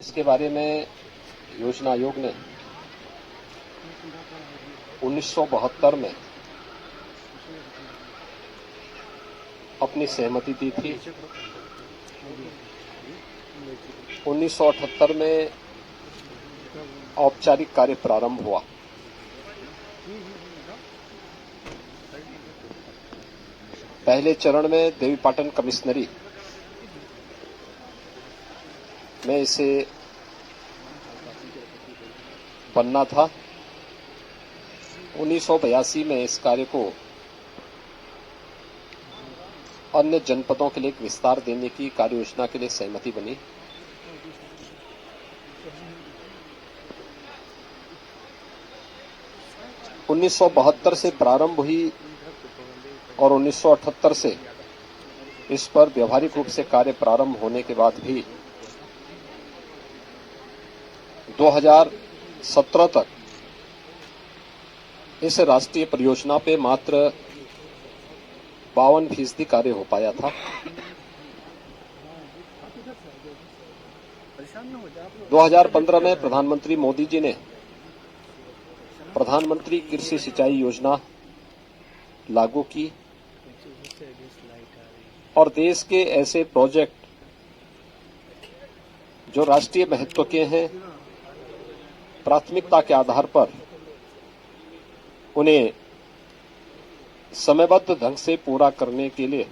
इसके बारे में योजना आयोग ने 1972 में अपनी सहमति दी थी। 1978 में औपचारिक कार्य प्रारंभ हुआ। पहले चरण में देवीपाटन कमिश्नरी में इसे बनना था। 1982 में इस कार्य को अन्य जनपदों के लिए एक विस्तार देने की कार्य योजना के लिए सहमति बनी। उन्नीस से प्रारंभ हुई और 1978 से इस पर व्यवहारिक रूप से कार्य प्रारंभ होने के बाद भी 2017 तक इस राष्ट्रीय परियोजना पे मात्र 52% कार्य हो पाया था। 2015 में प्रधानमंत्री मोदी जी ने प्रधानमंत्री कृषि सिंचाई योजना लागू की और देश के ऐसे प्रोजेक्ट जो राष्ट्रीय महत्व के हैं, प्राथमिकता के आधार पर उन्हें समयबद्ध ढंग से पूरा करने के लिए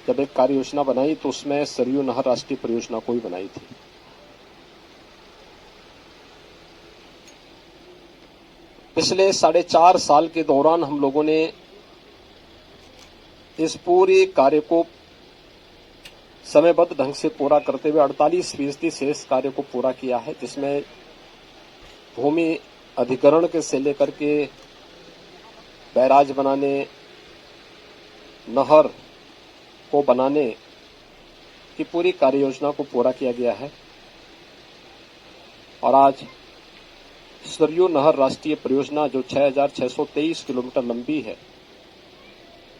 जब एक कार्य योजना बनाई तो उसमें सरयू नहर राष्ट्रीय परियोजना को ही बनाई थी। पिछले 4.5 साल के दौरान हम लोगों ने इस पूरे कार्य को समयबद्ध ढंग से पूरा करते हुए 48% शेष कार्य को पूरा किया है, जिसमें भूमि अधिग्रहण के से लेकर के बैराज बनाने, नहर को बनाने की पूरी कार्य योजना को पूरा किया गया है। और आज सरयू नहर राष्ट्रीय परियोजना जो 6,623 किलोमीटर लंबी है,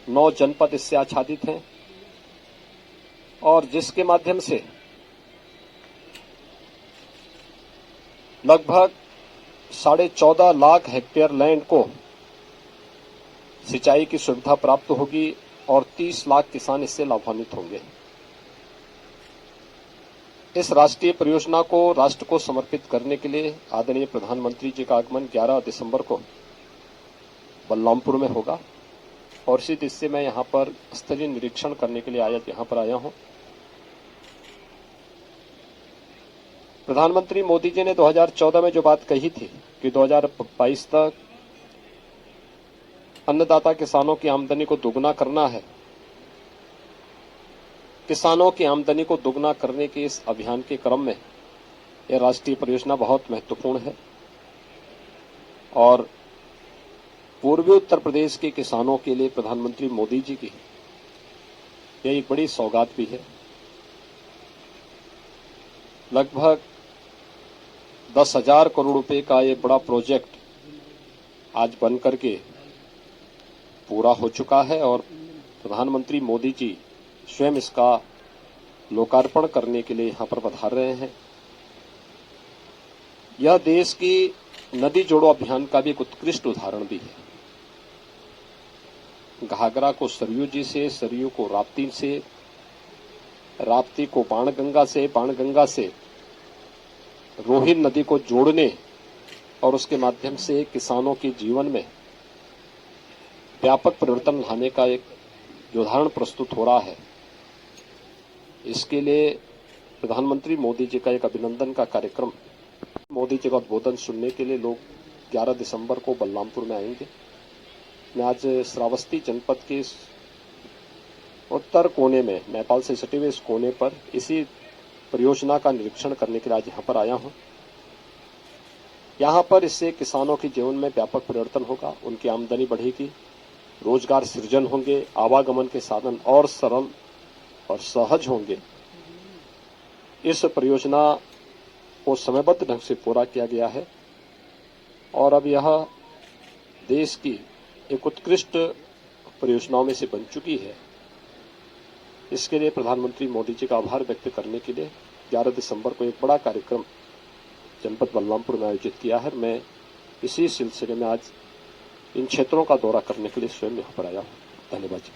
9 जनपद इससे आच्छादित हैं और जिसके माध्यम से लगभग 14.5 लाख हेक्टेयर लैंड को सिंचाई की सुविधा प्राप्त होगी और 30 लाख किसान इससे लाभान्वित होंगे। इस राष्ट्रीय परियोजना को राष्ट्र को समर्पित करने के लिए आदरणीय प्रधानमंत्री जी का आगमन 11 दिसंबर को बलरामपुर में होगा और इसी दृष्टि से मैं यहां पर स्थलीय निरीक्षण करने के लिए यहां पर आया हूं। प्रधानमंत्री मोदी जी ने 2014 में जो बात कही थी कि 2022 तक अन्नदाता किसानों की आमदनी को दोगुना करना है, किसानों की आमदनी को दोगुना करने के इस अभियान के क्रम में यह राष्ट्रीय परियोजना बहुत महत्वपूर्ण है और पूर्वी उत्तर प्रदेश के किसानों के लिए प्रधानमंत्री मोदी जी की यह एक बड़ी सौगात भी है। लगभग 10,000 करोड़ रुपए का ये बड़ा प्रोजेक्ट आज बन करके पूरा हो चुका है और प्रधानमंत्री मोदी जी स्वयं इसका लोकार्पण करने के लिए यहां पर पधार रहे हैं। यह देश की नदी जोड़ो अभियान का भी एक उत्कृष्ट उदाहरण भी है। घाघरा को सरयू जी से, सरयू को राप्ती से, राप्ती को बाणगंगा से, बाणगंगा से रोहिन नदी को जोड़ने और उसके माध्यम से किसानों के जीवन में व्यापक परिवर्तन लाने का एक उदाहरण प्रस्तुत हो रहा है। इसके लिए प्रधानमंत्री मोदी जी का एक अभिनंदन का कार्यक्रम, मोदी जी का उद्बोधन सुनने के लिए लोग 11 दिसंबर को बलरामपुर में आएंगे। मैं आज श्रावस्ती जनपद के उत्तर कोने में, नेपाल से सटे हुए इस कोने पर इसी परियोजना का निरीक्षण करने के लिए आज यहां पर आया हूं। यहां पर इससे किसानों के जीवन में व्यापक परिवर्तन होगा, उनकी आमदनी बढ़ेगी, रोजगार सृजन होंगे, आवागमन के साधन और सरल और सहज होंगे। इस परियोजना को समयबद्ध ढंग से पूरा किया गया है और अब यह देश की एक उत्कृष्ट परियोजनाओं में से बन चुकी है। इसके लिए प्रधानमंत्री मोदी जी का आभार व्यक्त करने के लिए 11 दिसंबर को एक बड़ा कार्यक्रम जनपद बलरामपुर में आयोजित किया है। मैं इसी सिलसिले में आज इन क्षेत्रों का दौरा करने के लिए स्वयं यहाँ पर आया हूँ। धन्यवाद जी।